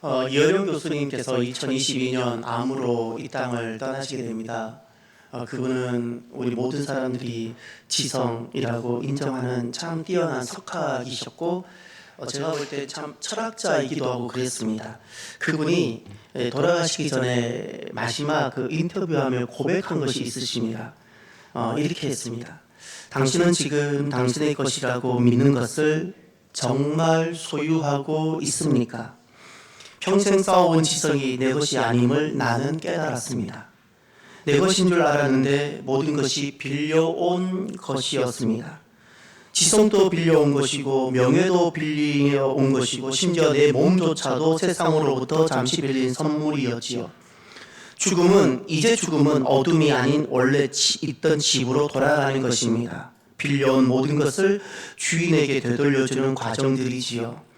이어령 교수님께서 2022년 암으로 이 땅을 떠나시게 됩니다. 그분은 우리 모든 사람들이 지성이라고 인정하는 참 뛰어난 석학이셨고, 제가 볼 때 참 철학자이기도 하고 그랬습니다. 그분이 돌아가시기 전에 마지막 그 인터뷰하며 고백한 것이 있으십니다. 이렇게 했습니다. 당신은 지금 당신의 것이라고 믿는 것을 정말 소유하고 있습니까? 평생 쌓아온 지성이 내 것이 아님을 나는 깨달았습니다. 내 것인 줄 알았는데 모든 것이 빌려온 것이었습니다. 지성도 빌려온 것이고 명예도 빌려온 것이고 심지어 내 몸조차도 세상으로부터 잠시 빌린 선물이었지요. 죽음은 어둠이 아닌 원래 있던 집으로 돌아가는 것입니다. 빌려온 모든 것을 주인에게 되돌려주는 과정들이지요.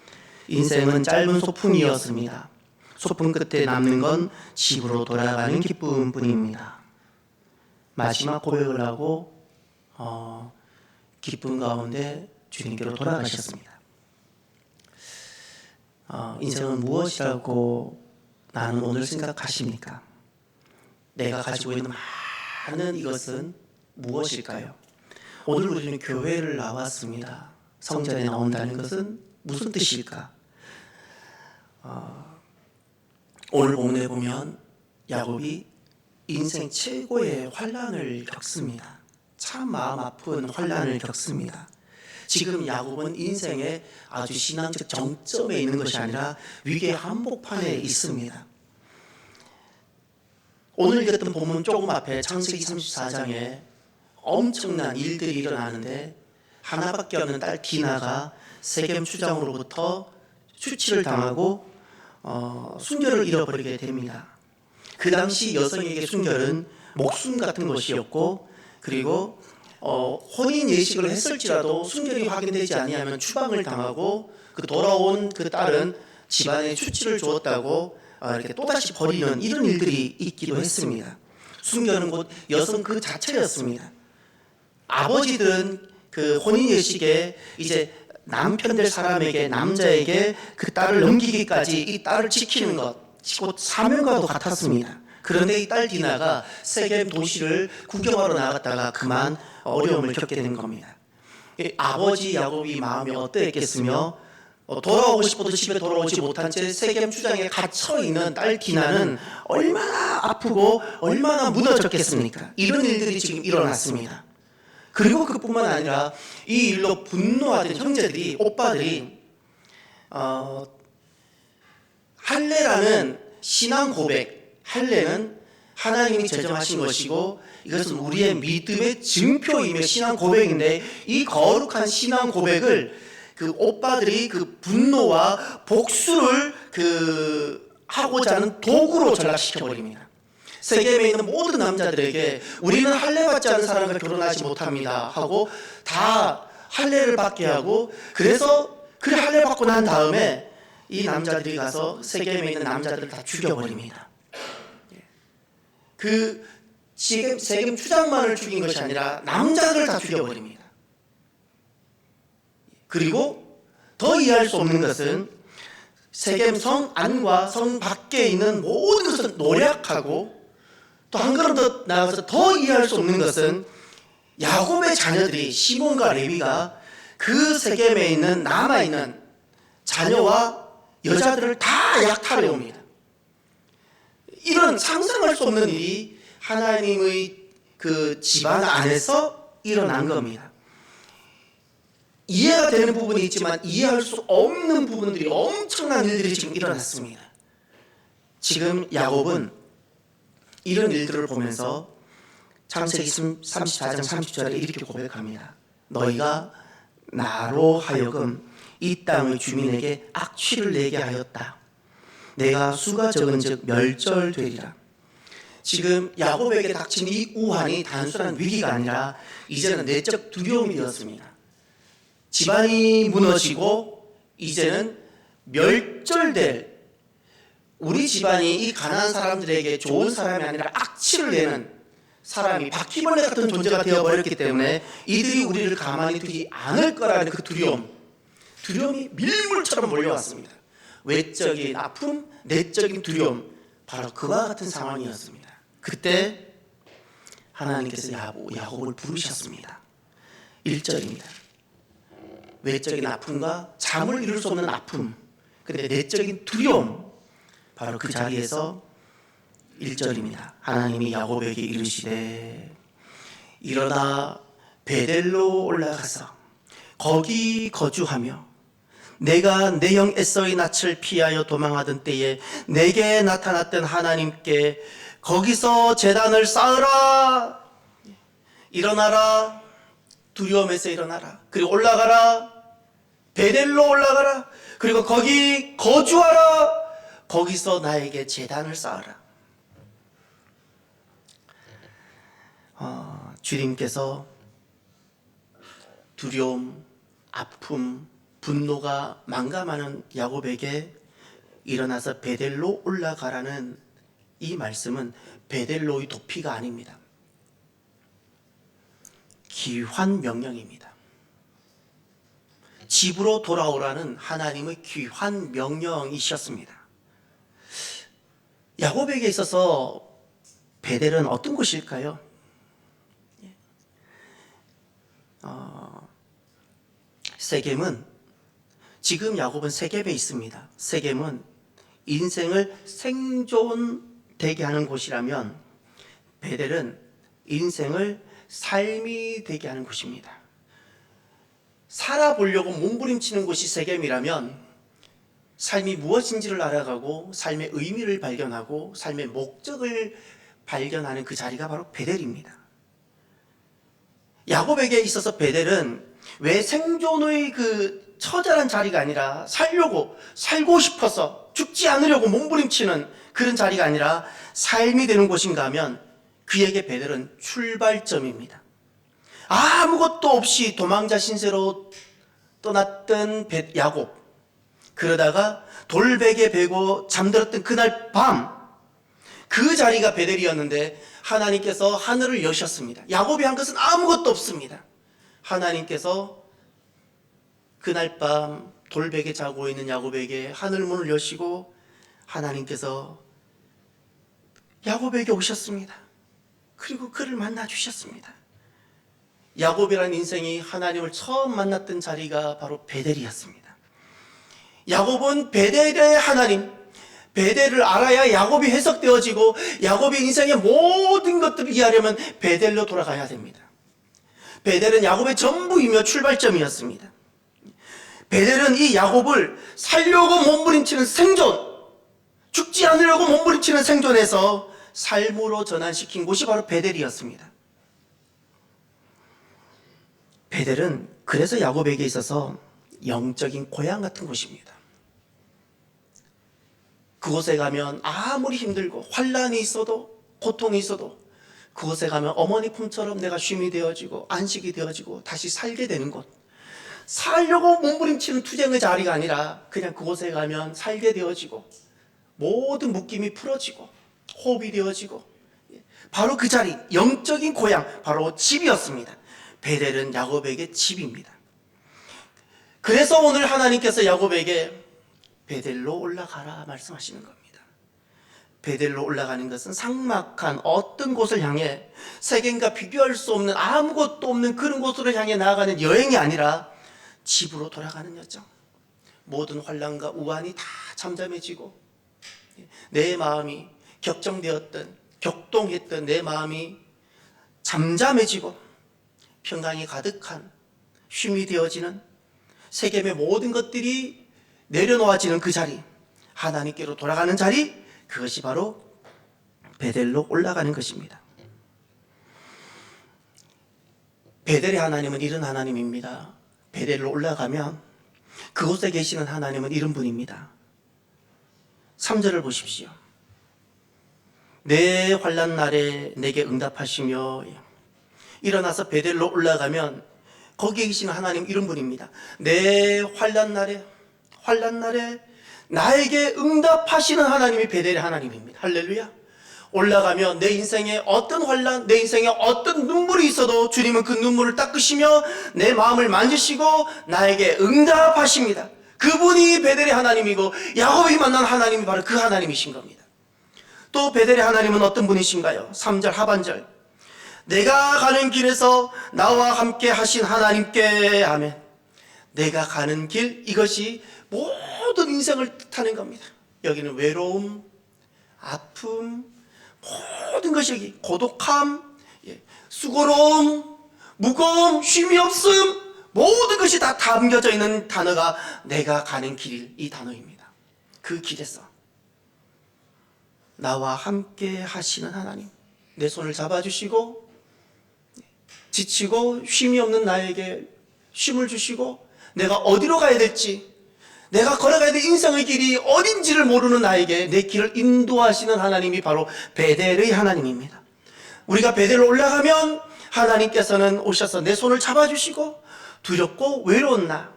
인생은 짧은 소풍이었습니다. 소풍 끝에 남는 건 집으로 돌아가는 기쁨뿐입니다. 마지막 고백을 하고 기쁨 가운데 주님께로 돌아가셨습니다. 인생은 무엇이라고 나는 오늘 생각하십니까? 내가 가지고 있는 많은 이것은 무엇일까요? 오늘 우리는 교회를 나왔습니다. 성전에 나온다는 것은 무슨 뜻일까? 오늘 본문에 보면 야곱이 인생 최고의 환난을 겪습니다. 참 마음 아픈 환난을 겪습니다. 지금 야곱은 인생의 아주 신앙적 정점에 있는 것이 아니라 위기의 한복판에 있습니다. 오늘 읽었던 본문 조금 앞에 창세기 34장에 엄청난 일들이 일어나는데 하나밖에 없는 딸 디나가 세겜 추장으로부터 수치를 당하고 순결을 잃어버리게 됩니다. 그 당시 여성에게 순결은 목숨 같은 것이었고, 그리고 혼인 예식을 했을지라도 순결이 확인되지 아니하면 추방을 당하고, 그 돌아온 그 딸은 집안에 수치를 주었다고 이렇게 또다시 버리는 이런 일들이 있기도 했습니다. 순결은 곧 여성 그 자체였습니다. 아버지들은 그 혼인 예식에 이제 남편 될 사람에게, 남자에게 그 딸을 넘기기까지 이 딸을 지키는 것, 곧 사명과도 같았습니다. 그런데 이 딸 디나가 세겜 도시를 구경하러 나갔다가 그만 어려움을 겪게 된 겁니다. 아버지 야곱이 마음이 어떠했겠으며, 돌아오고 싶어도 집에 돌아오지 못한 채 세겜 추장에 갇혀있는 딸 디나는 얼마나 아프고 얼마나 무너졌겠습니까? 이런 일들이 지금 일어났습니다. 그리고 그뿐만 아니라 이 일로 분노하던 형제들이, 오빠들이 할례라는 신앙 고백, 할례는 하나님이 제정하신 것이고 이것은 우리의 믿음의 증표이며 신앙 고백인데, 이 거룩한 신앙 고백을 그 오빠들이 그 분노와 복수를 하고자 하는 도구로 전락시켜 버립니다. 세겜에 있는 모든 남자들에게 우리는 할례 받지 않은 사람과 결혼하지 못합니다 하고 다 할례를 받게 하고, 그래서 그 할례 받고 난 다음에 이 남자들이 가서 세겜에 있는 남자들을 다 죽여버립니다. 그 세겜 추장만을 죽인 것이 아니라 남자들을 다 죽여버립니다. 그리고 더 이해할 수 없는 것은 세겜 성 안과 성 밖에 있는 모든 것을 노략하고, 또 한 걸음 더 나아가서 더 이해할 수 없는 것은 야곱의 자녀들이, 시몬과 레위가 그 세겜에 있는 남아있는 자녀와 여자들을 다 약탈해 옵니다. 이런 상상할 수 없는 일이 하나님의 그 집안 안에서 일어난 겁니다. 이해가 되는 부분이 있지만 이해할 수 없는 부분들이, 엄청난 일들이 지금 일어났습니다. 지금 야곱은 이런 일들을 보면서 창세기 34장 30절에 이렇게 고백합니다. 너희가 나로 하여금 이 땅의 주민에게 악취를 내게 하였다. 내가 수가 적은즉 멸절되리라. 지금 야곱에게 닥친 이 우환이 단순한 위기가 아니라 이제는 내적 두려움이 되었습니다. 집안이 무너지고 이제는 멸절될, 우리 집안이 이 가난한 사람들에게 좋은 사람이 아니라 악취를 내는 사람이, 바퀴벌레 같은 존재가 되어버렸기 때문에 이들이 우리를 가만히 두지 않을 거라는 그 두려움이 밀물처럼 몰려왔습니다. 외적인 아픔, 내적인 두려움, 바로 그와 같은 상황이었습니다. 그때 하나님께서 야곱을 부르셨습니다. 1절입니다. 외적인 아픔과 잠을 이룰 수 없는 아픔, 근데 내적인 두려움, 바로 그 자리에서 1절입니다. 하나님이 야곱에게 이르시되 일어나 베델로 올라가서 거기 거주하며 내가 내 형 에서의 낯을 피하여 도망하던 때에 내게 나타났던 하나님께 거기서 제단을 쌓으라. 일어나라. 두려움에서 일어나라. 그리고 올라가라. 베델로 올라가라. 그리고 거기 거주하라. 거기서 나에게 제단을 쌓으라. 주님께서 두려움, 아픔, 분노가 만감하는 야곱에게 일어나서 베델로 올라가라는 이 말씀은 베델로의 도피가 아닙니다. 귀환 명령입니다. 집으로 돌아오라는 하나님의 귀환 명령이셨습니다. 야곱에게 있어서 베델은 어떤 곳일까요? 세겜은, 지금 야곱은 세겜에 있습니다. 세겜은 인생을 생존되게 하는 곳이라면 베델은 인생을 삶이 되게 하는 곳입니다. 살아보려고 몸부림치는 곳이 세겜이라면 삶이 무엇인지를 알아가고 삶의 의미를 발견하고 삶의 목적을 발견하는 그 자리가 바로 베델입니다. 야곱에게 있어서 베델은 왜 생존의 그 처절한 자리가 아니라 살고 싶어서 죽지 않으려고 몸부림치는 그런 자리가 아니라 삶이 되는 곳인가 하면 그에게 베델은 출발점입니다. 아무것도 없이 도망자 신세로 떠났던 야곱, 그러다가 돌베개 베고 잠들었던 그날 밤, 그 자리가 베델이었는데 하나님께서 하늘을 여셨습니다. 야곱이 한 것은 아무것도 없습니다. 하나님께서 그날 밤 돌베개 자고 있는 야곱에게 하늘문을 여시고 하나님께서 야곱에게 오셨습니다. 그리고 그를 만나 주셨습니다. 야곱이라는 인생이 하나님을 처음 만났던 자리가 바로 베델이었습니다. 야곱은 베델의 하나님, 베델을 알아야 야곱이 해석되어지고 야곱이 인생의 모든 것들을 이해하려면 베델로 돌아가야 됩니다. 베델은 야곱의 전부이며 출발점이었습니다. 베델은 이 야곱을 살려고 몸부림치는 생존, 죽지 않으려고 몸부림치는 생존에서 삶으로 전환시킨 곳이 바로 베델이었습니다. 베델은 그래서 야곱에게 있어서 영적인 고향 같은 곳입니다. 그곳에 가면 아무리 힘들고 환난이 있어도 고통이 있어도 그곳에 가면 어머니 품처럼 내가 쉼이 되어지고 안식이 되어지고 다시 살게 되는 곳, 살려고 몸부림치는 투쟁의 자리가 아니라 그냥 그곳에 가면 살게 되어지고 모든 묶임이 풀어지고 호흡이 되어지고 바로 그 자리, 영적인 고향, 바로 집이었습니다. 베델은 야곱에게 집입니다. 그래서 오늘 하나님께서 야곱에게 베델로 올라가라 말씀하시는 겁니다. 베델로 올라가는 것은 삭막한 어떤 곳을 향해 세겜과 비교할 수 없는 아무것도 없는 그런 곳으로 향해 나아가는 여행이 아니라 집으로 돌아가는 여정. 모든 환난과 우환이 다 잠잠해지고 내 마음이 격동했던 내 마음이 잠잠해지고 평강이 가득한 쉼이 되어지는 세겜의 모든 것들이 내려놓아지는 그 자리, 하나님께로 돌아가는 자리, 그것이 바로 베델로 올라가는 것입니다. 베델의 하나님은 이런 하나님입니다. 베델로 올라가면 그곳에 계시는 하나님은 이런 분입니다. 3절을 보십시오. 내 환난 날에 내게 응답하시며, 일어나서 베델로 올라가면 거기에 계시는 하나님 이런 분입니다. 내 환난 날에 나에게 응답하시는 하나님이 베델의 하나님입니다. 할렐루야. 올라가면 내 인생에 어떤 환난, 내 인생에 어떤 눈물이 있어도 주님은 그 눈물을 닦으시며 내 마음을 만지시고 나에게 응답하십니다. 그분이 베델의 하나님이고 야곱이 만난 하나님이 바로 그 하나님이신 겁니다. 또 베델의 하나님은 어떤 분이신가요? 3절 하반절, 내가 가는 길에서 나와 함께 하신 하나님께 아멘. 내가 가는 길, 이것이 모든 인생을 뜻하는 겁니다. 여기는 외로움, 아픔, 모든 것이 여기 고독함, 수고로움, 무거움, 쉼이 없음, 모든 것이 다 담겨져 있는 단어가 내가 가는 길, 이 단어입니다. 그 길에서 나와 함께 하시는 하나님, 내 손을 잡아주시고 지치고 쉼이 없는 나에게 쉼을 주시고 내가 어디로 가야 될지, 내가 걸어가야 될 인생의 길이 어딘지를 모르는 나에게 내 길을 인도하시는 하나님이 바로 베델의 하나님입니다. 우리가 베델로 올라가면 하나님께서는 오셔서 내 손을 잡아주시고 두렵고 외로운 나,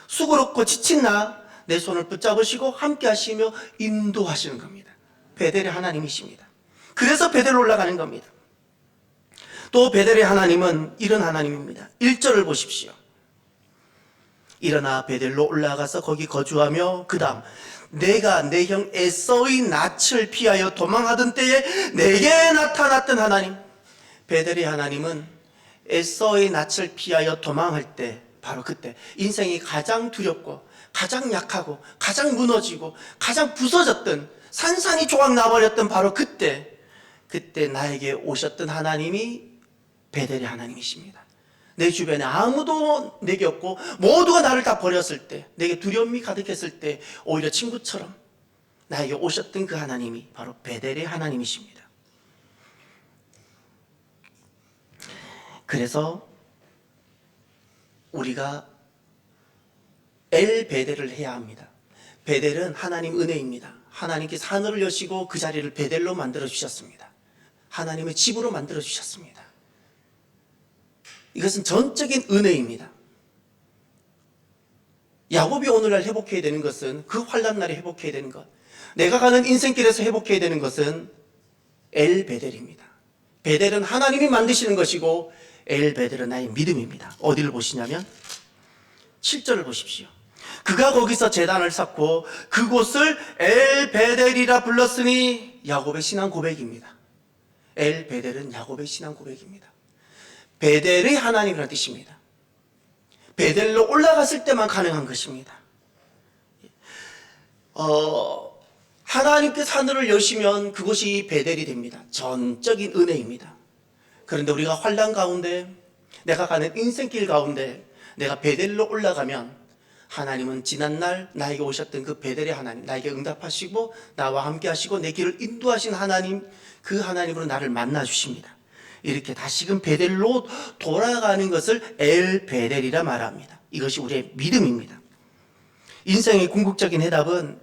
수고롭고 지친 나, 내 손을 붙잡으시고 함께 하시며 인도하시는 겁니다. 베델의 하나님이십니다. 그래서 베델로 올라가는 겁니다. 또 베델의 하나님은 이런 하나님입니다. 1절을 보십시오. 일어나 베델로 올라가서 거기 거주하며 그 다음, 내가 내 형 에서의 낯을 피하여 도망하던 때에 내게 나타났던 하나님. 베델의 하나님은 에서의 낯을 피하여 도망할 때, 바로 그때 인생이 가장 두렵고 가장 약하고 가장 무너지고 가장 부서졌던, 산산이 조각 나버렸던 바로 그때 나에게 오셨던 하나님이 베델의 하나님이십니다. 내 주변에 아무도 내게 없고 모두가 나를 다 버렸을 때, 내게 두려움이 가득했을 때 오히려 친구처럼 나에게 오셨던 그 하나님이 바로 베델의 하나님이십니다. 그래서 우리가 엘 베델을 해야 합니다. 베델은 하나님 은혜입니다. 하나님께서 하늘을 여시고 그 자리를 베델로 만들어 주셨습니다. 하나님의 집으로 만들어 주셨습니다. 이것은 전적인 은혜입니다. 야곱이 오늘날 회복해야 되는 것은, 그 환난 날에 회복해야 되는 것, 내가 가는 인생길에서 회복해야 되는 것은 엘 베델입니다. 베델은 하나님이 만드시는 것이고 엘 베델은 나의 믿음입니다. 어디를 보시냐면 7절을 보십시오. 그가 거기서 제단을 쌓고 그곳을 엘 베델이라 불렀으니, 야곱의 신앙 고백입니다. 엘 베델은 야곱의 신앙 고백입니다. 베델의 하나님이라는 뜻입니다. 베델로 올라갔을 때만 가능한 것입니다. 하나님께서 하늘을 여시면 그것이 베델이 됩니다. 전적인 은혜입니다. 그런데 우리가 환난 가운데, 내가 가는 인생길 가운데 내가 베델로 올라가면 하나님은 지난날 나에게 오셨던 그 베델의 하나님, 나에게 응답하시고 나와 함께 하시고 내 길을 인도하신 하나님, 그 하나님으로 나를 만나 주십니다. 이렇게 다시금 베델로 돌아가는 것을 엘 베델이라 말합니다. 이것이 우리의 믿음입니다. 인생의 궁극적인 해답은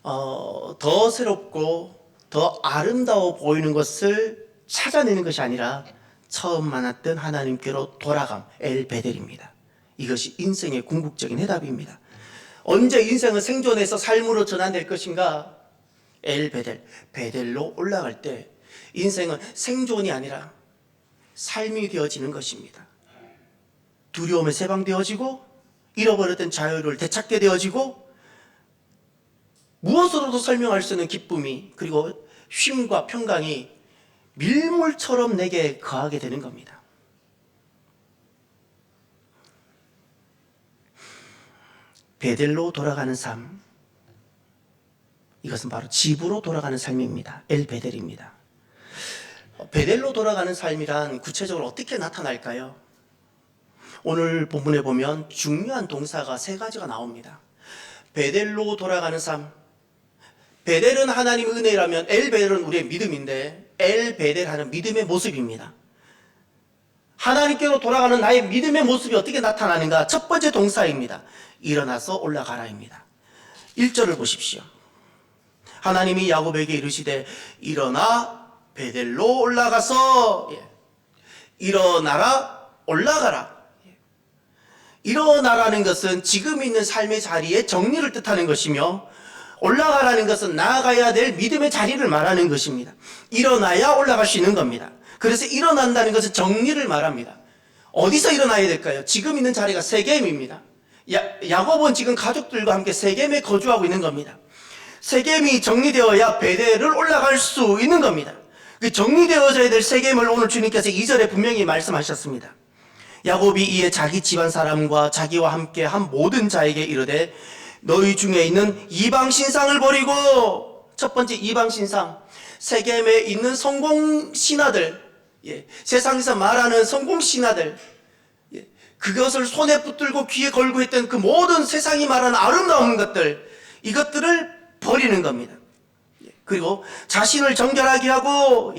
더 새롭고 더 아름다워 보이는 것을 찾아내는 것이 아니라 처음 만났던 하나님께로 돌아감, 엘 베델입니다. 이것이 인생의 궁극적인 해답입니다. 언제 인생은 생존해서 삶으로 전환될 것인가? 엘 베델, 베델로 올라갈 때 인생은 생존이 아니라 삶이 되어지는 것입니다. 두려움에 해방되어지고 잃어버렸던 자유를 되찾게 되어지고 무엇으로도 설명할 수 없는 기쁨이, 그리고 쉼과 평강이 밀물처럼 내게 거하게 되는 겁니다. 베델로 돌아가는 삶, 이것은 바로 집으로 돌아가는 삶입니다. 엘 베델입니다. 베델로 돌아가는 삶이란 구체적으로 어떻게 나타날까요? 오늘 본문에 보면 중요한 동사가 3가지가 나옵니다. 베델로 돌아가는 삶, 베델은 하나님의 은혜라면 엘 베델은 우리의 믿음인데, 엘 베델하는 믿음의 모습입니다. 하나님께로 돌아가는 나의 믿음의 모습이 어떻게 나타나는가? 첫 번째 동사입니다. 일어나서 올라가라입니다. 1절을 보십시오. 하나님이 야곱에게 이르시되 일어나 베델로 올라가서, 일어나라, 올라가라. 일어나라는 것은 지금 있는 삶의 자리에 정리를 뜻하는 것이며, 올라가라는 것은 나아가야 될 믿음의 자리를 말하는 것입니다. 일어나야 올라갈 수 있는 겁니다. 그래서 일어난다는 것은 정리를 말합니다. 어디서 일어나야 될까요? 지금 있는 자리가 세겜입니다. 야곱은 지금 가족들과 함께 세겜에 거주하고 있는 겁니다. 세겜이 정리되어야 베델을 올라갈 수 있는 겁니다. 그 정리되어져야 될 세겜을 오늘 주님께서 2절에 분명히 말씀하셨습니다. 야곱이 이에 자기 집안 사람과 자기와 함께 한 모든 자에게 이르되 너희 중에 있는 이방 신상을 버리고, 첫 번째 이방 신상, 세겜에 있는 성공 신하들, 세상에서 말하는 성공 신하들, 그것을 손에 붙들고 귀에 걸고 했던 그 모든 세상이 말하는 아름다운 것들, 이것들을 버리는 겁니다. 그리고 자신을 정결하게 하고,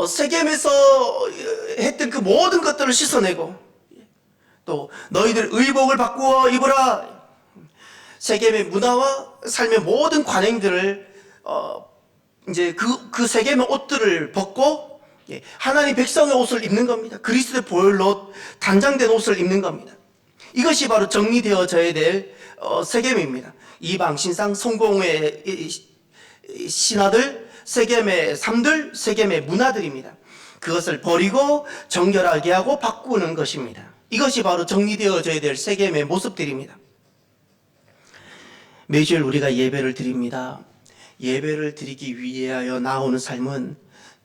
세겜에서 했던 그 모든 것들을 씻어내고, 또 너희들 의복을 바꾸어 입으라. 세겜의 문화와 삶의 모든 관행들을 이제 그 세겜의 옷들을 벗고 하나님 백성의 옷을 입는 겁니다. 그리스도의 보혈로 단장된 옷을 입는 겁니다. 이것이 바로 정리되어져야 될 세겜입니다. 이방 신상 성공의 신하들, 세겜의 삶들, 세겜의 문화들입니다. 그것을 버리고 정결하게 하고 바꾸는 것입니다. 이것이 바로 정리되어져야 될 세겜의 모습들입니다. 매주일 우리가 예배를 드립니다. 예배를 드리기 위하여 나오는 삶은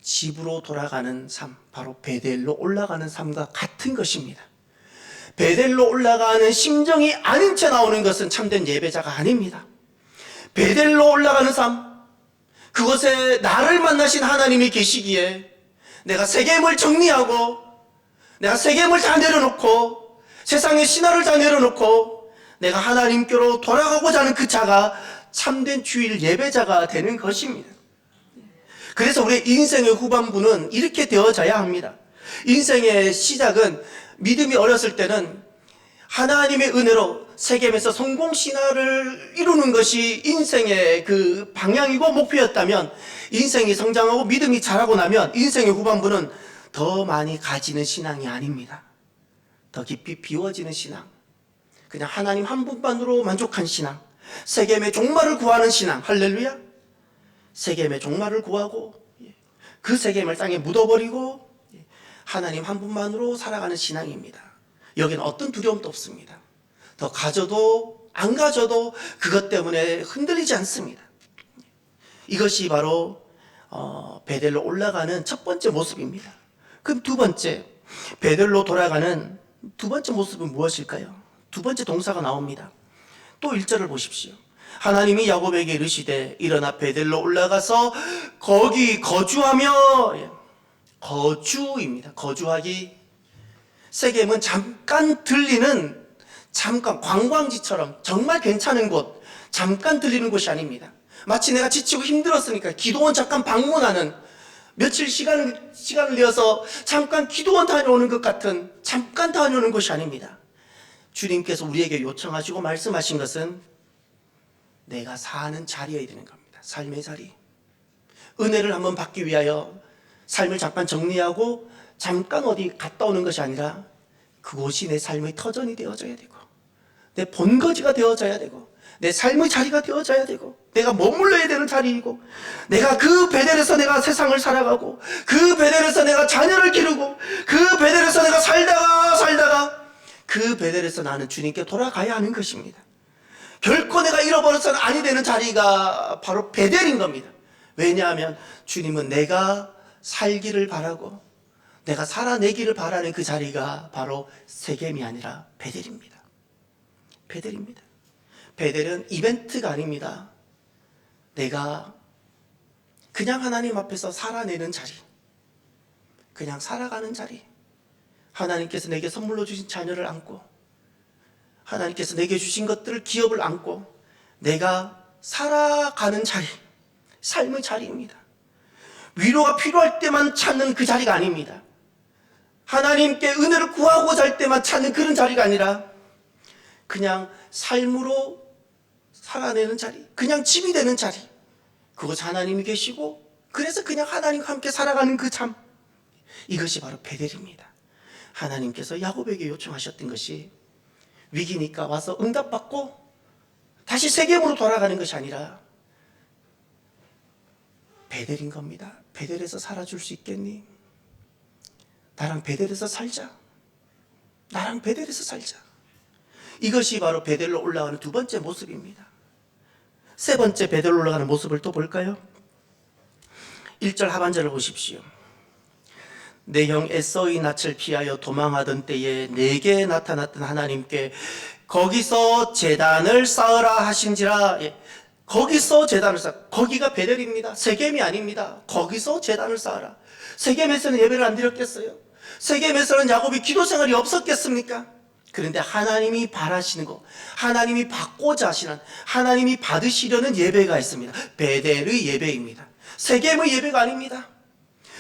집으로 돌아가는 삶, 바로 베델로 올라가는 삶과 같은 것입니다. 베델로 올라가는 심정이 아닌 채 나오는 것은 참된 예배자가 아닙니다. 베델로 올라가는 삶, 그곳에 나를 만나신 하나님이 계시기에 내가 세겜을 정리하고, 내가 세겜을 다 내려놓고, 세상의 신화를 다 내려놓고 내가 하나님께로 돌아가고자 하는 그 자가 참된 주일 예배자가 되는 것입니다. 그래서 우리의 인생의 후반부는 이렇게 되어져야 합니다. 인생의 시작은, 믿음이 어렸을 때는 하나님의 은혜로 세겜에서 성공 신화를 이루는 것이 인생의 그 방향이고 목표였다면, 인생이 성장하고 믿음이 자라고 나면 인생의 후반부는 더 많이 가지는 신앙이 아닙니다. 더 깊이 비워지는 신앙, 그냥 하나님 한 분만으로 만족한 신앙, 세겜의 종말을 구하는 신앙. 할렐루야. 세겜의 종말을 구하고 그 세겜을 땅에 묻어버리고 하나님 한 분만으로 살아가는 신앙입니다. 여기는 어떤 두려움도 없습니다. 더 가져도 안 가져도 그것 때문에 흔들리지 않습니다. 이것이 바로 베델로 올라가는 첫 번째 모습입니다. 그럼 두 번째, 베델로 돌아가는 두 번째 모습은 무엇일까요? 두 번째 동사가 나옵니다. 또 1절을 보십시오. 하나님이 야곱에게 이르시되 일어나 베델로 올라가서 거기 거주하며, 거주입니다. 거주하기. 세겜은 잠깐 들리는, 잠깐 관광지처럼 정말 괜찮은 곳, 잠깐 들리는 곳이 아닙니다. 마치 내가 지치고 힘들었으니까 기도원 잠깐 방문하는, 며칠 시간을 내어서 잠깐 기도원 다녀오는 것 같은, 잠깐 다녀오는 곳이 아닙니다. 주님께서 우리에게 요청하시고 말씀하신 것은 내가 사는 자리여야 되는 겁니다. 삶의 자리. 은혜를 한번 받기 위하여 삶을 잠깐 정리하고 잠깐 어디 갔다 오는 것이 아니라 그곳이 내 삶의 터전이 되어져야 되고, 내 본거지가 되어져야 되고, 내 삶의 자리가 되어져야 되고, 내가 머물러야 되는 자리이고, 내가 그 베델에서 내가 세상을 살아가고, 그 베델에서 내가 자녀를 기르고, 그 베델에서 내가 살다가 그 베델에서 나는 주님께 돌아가야 하는 것입니다. 결코 내가 잃어버려서는 아니 되는 자리가 바로 베델인 겁니다. 왜냐하면 주님은 내가 살기를 바라고 내가 살아내기를 바라는 그 자리가 바로 세겜이 아니라 베델입니다. 베델입니다. 베델은 이벤트가 아닙니다. 내가 그냥 하나님 앞에서 살아내는 자리, 그냥 살아가는 자리, 하나님께서 내게 선물로 주신 자녀를 안고, 하나님께서 내게 주신 것들을, 기업을 안고 내가 살아가는 자리, 삶의 자리입니다. 위로가 필요할 때만 찾는 그 자리가 아닙니다. 하나님께 은혜를 구하고자 할 때만 찾는 그런 자리가 아니라 그냥 삶으로 살아내는 자리, 그냥 집이 되는 자리, 그곳 하나님이 계시고 그래서 그냥 하나님과 함께 살아가는 그 삶, 이것이 바로 베델입니다. 하나님께서 야곱에게 요청하셨던 것이 위기니까 와서 응답받고 다시 세겜으로 돌아가는 것이 아니라 베델인 겁니다. 베델에서 살아줄 수 있겠니? 나랑 베델에서 살자. 나랑 베델에서 살자. 이것이 바로 베델로 올라가는 두 번째 모습입니다. 세 번째 베델로 올라가는 모습을 또 볼까요? 1절 하반절을 보십시오. 내 형 에서의 낯을 피하여 도망하던 때에 내게 나타났던 하나님께 거기서 제단을 쌓으라 하신지라. 거기서 제단을 쌓아. 거기가 베델입니다. 세겜이 아닙니다. 거기서 제단을 쌓아라. 세겜에서는 예배를 안 드렸겠어요? 세겜에서는 야곱이 기도 생활이 없었겠습니까? 그런데 하나님이 바라시는 것, 하나님이 받고자 하시는, 하나님이 받으시려는 예배가 있습니다. 베델의 예배입니다. 세겜의 예배가 아닙니다.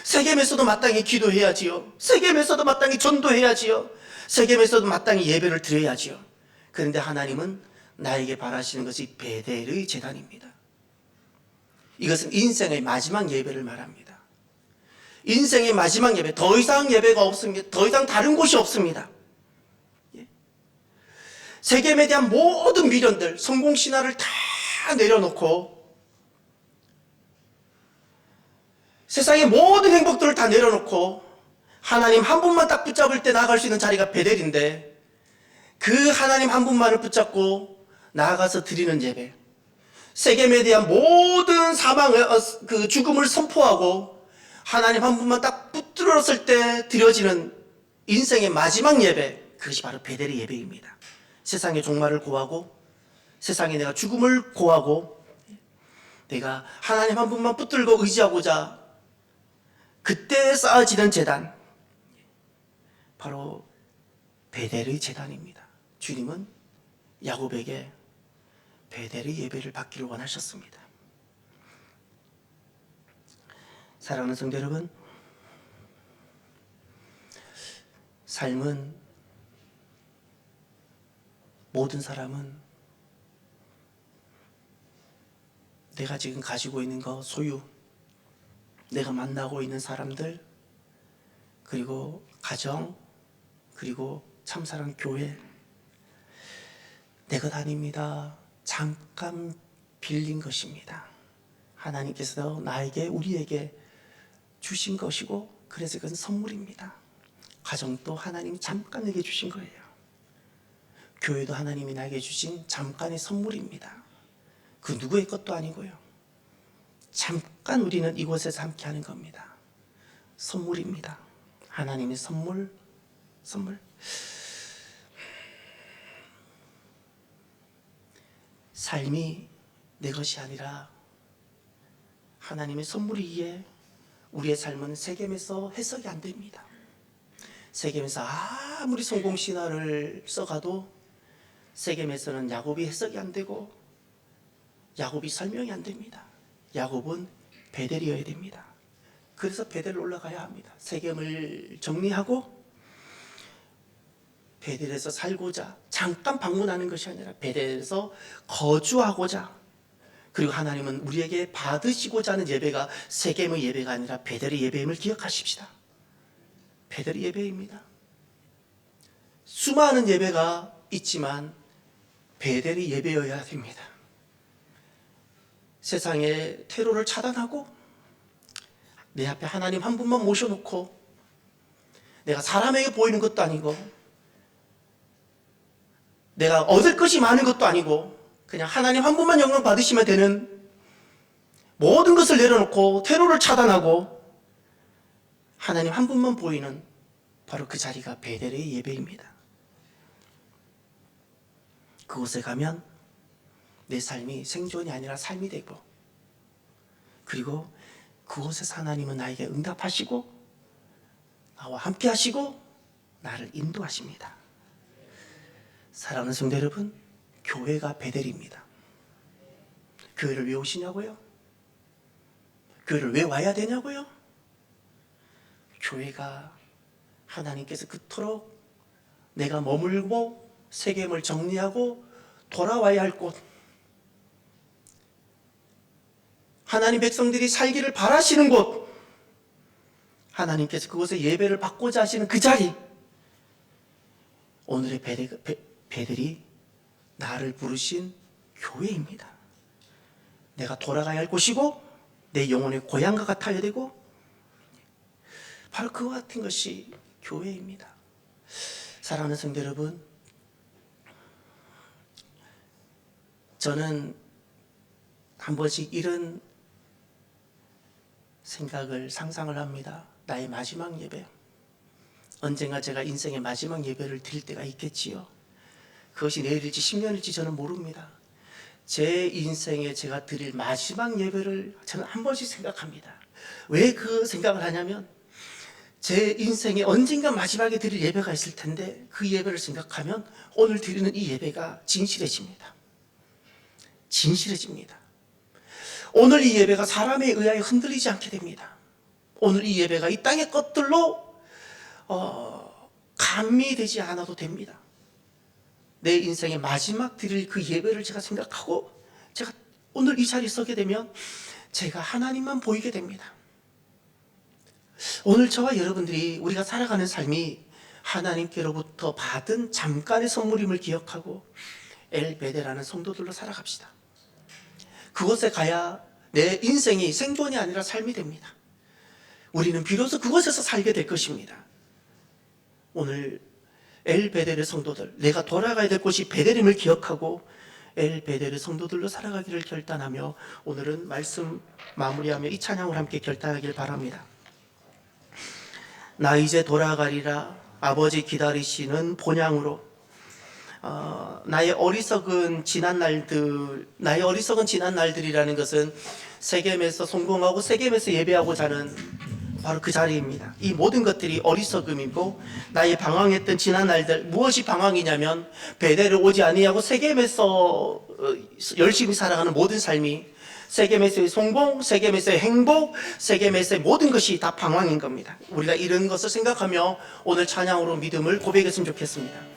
세겜에서도 마땅히 기도해야지요. 세겜에서도 마땅히 전도해야지요. 세겜에서도 마땅히 예배를 드려야지요. 그런데 하나님은 나에게 바라시는 것이 베델의 제단입니다. 이것은 인생의 마지막 예배를 말합니다. 인생의 마지막 예배, 더 이상 예배가 없습니다. 더 이상 다른 곳이 없습니다. 세겜에 대한 모든 미련들, 성공신화를 다 내려놓고 세상의 모든 행복들을 다 내려놓고 하나님 한 분만 딱 붙잡을 때 나아갈 수 있는 자리가 베델인데, 그 하나님 한 분만을 붙잡고 나아가서 드리는 예배, 세겜에 대한 모든 사망을, 그 죽음을 선포하고 하나님 한 분만 딱 붙들었을 때 드려지는 인생의 마지막 예배, 그것이 바로 베델의 예배입니다. 세상의 종말을 고하고 세상에 내가 죽음을 고하고 내가 하나님 한 분만 붙들고 의지하고자 그때 쌓아지는 제단, 바로 베델의 제단입니다. 주님은 야곱에게 베델의 예배를 받기를 원하셨습니다. 사랑하는 성도 여러분, 삶은, 모든 사람은 내가 지금 가지고 있는 것, 소유, 내가 만나고 있는 사람들, 그리고 가정, 그리고 참사랑 교회, 내 것 아닙니다. 잠깐 빌린 것입니다. 하나님께서 나에게, 우리에게 주신 것이고, 그래서 그건 선물입니다. 가정도 하나님이 잠깐 내게 주신 거예요. 교회도 하나님이 나에게 주신 잠깐의 선물입니다. 그 누구의 것도 아니고요. 잠깐 우리는 이곳에서 함께 하는 겁니다. 선물입니다. 하나님의 선물. 삶이 내 것이 아니라 하나님의 선물이기에 우리의 삶은 세겜에서 해석이 안 됩니다. 세겜에서 아무리 성공신화를 써가도 세겜에서는 야곱이 해석이 안 되고 야곱이 설명이 안 됩니다. 야곱은 베델이어야 됩니다. 그래서 베델로 올라가야 합니다. 세겜을 정리하고 베델에서 살고자, 잠깐 방문하는 것이 아니라 베델에서 거주하고자, 그리고 하나님은 우리에게 받으시고자 하는 예배가 세겜의 예배가 아니라 베델의 예배임을 기억하십시다. 베델의 예배입니다. 수많은 예배가 있지만 베델의 예배여야 됩니다. 세상의 테러를 차단하고 내 앞에 하나님 한 분만 모셔놓고 내가 사람에게 보이는 것도 아니고 내가 얻을 것이 많은 것도 아니고 그냥 하나님 한 분만 영광 받으시면 되는 모든 것을 내려놓고 테러를 차단하고 하나님 한 분만 보이는 바로 그 자리가 베델의 예배입니다. 그곳에 가면 내 삶이 생존이 아니라 삶이 되고, 그리고 그곳에서 하나님은 나에게 응답하시고 나와 함께 하시고 나를 인도하십니다. 사랑하는 성도 여러분, 교회가 베델입니다. 교회를 왜 오시냐고요? 교회를 왜 와야 되냐고요? 교회가 하나님께서 그토록 내가 머물고 세겜을 정리하고 돌아와야 할 곳, 하나님 백성들이 살기를 바라시는 곳, 하나님께서 그곳에 예배를 받고자 하시는 그 자리, 오늘의 베델이 나를 부르신 교회입니다. 내가 돌아가야 할 곳이고 내 영혼의 고향과 같아야 되고, 바로 그와 같은 것이 교회입니다. 사랑하는 성도 여러분, 저는 한 번씩 이런 생각을 상상을 합니다. 나의 마지막 예배, 언젠가 제가 인생의 마지막 예배를 드릴 때가 있겠지요. 그것이 내일일지 10년일지 저는 모릅니다. 제 인생에 제가 드릴 마지막 예배를 저는 한 번씩 생각합니다. 왜 그 생각을 하냐면 제 인생에 언젠가 마지막에 드릴 예배가 있을 텐데 그 예배를 생각하면 오늘 드리는 이 예배가 진실해집니다. 진실해집니다. 오늘 이 예배가 사람에 의하여 흔들리지 않게 됩니다. 오늘 이 예배가 이 땅의 것들로 감미되지 않아도 됩니다. 내 인생의 마지막 드릴 그 예배를 제가 생각하고 제가 오늘 이 자리에 서게 되면 제가 하나님만 보이게 됩니다. 오늘 저와 여러분들이 우리가 살아가는 삶이 하나님께로부터 받은 잠깐의 선물임을 기억하고 엘베데라는 성도들로 살아갑시다. 그곳에 가야 내 인생이 생존이 아니라 삶이 됩니다. 우리는 비로소 그곳에서 살게 될 것입니다. 오늘 엘베데르 성도들, 내가 돌아가야 될 곳이 베델임을 기억하고 엘베데르 성도들로 살아가기를 결단하며 오늘은 말씀 마무리하며 이 찬양을 함께 결단하길 바랍니다. 나 이제 돌아가리라 아버지 기다리시는 본향으로. 나의 어리석은 지난 날들이라는 것은 세겜에서 성공하고 세겜에서 예배하고자 하는 바로 그 자리입니다. 이 모든 것들이 어리석음이고 나의 방황했던 지난 날들, 무엇이 방황이냐면 베델을 오지 아니하고 세겜에서 열심히 살아가는 모든 삶이 세겜에서의 성공, 세겜에서의 행복, 세겜에서의 모든 것이 다 방황인 겁니다. 우리가 이런 것을 생각하며 오늘 찬양으로 믿음을 고백했으면 좋겠습니다.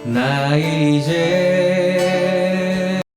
나 이제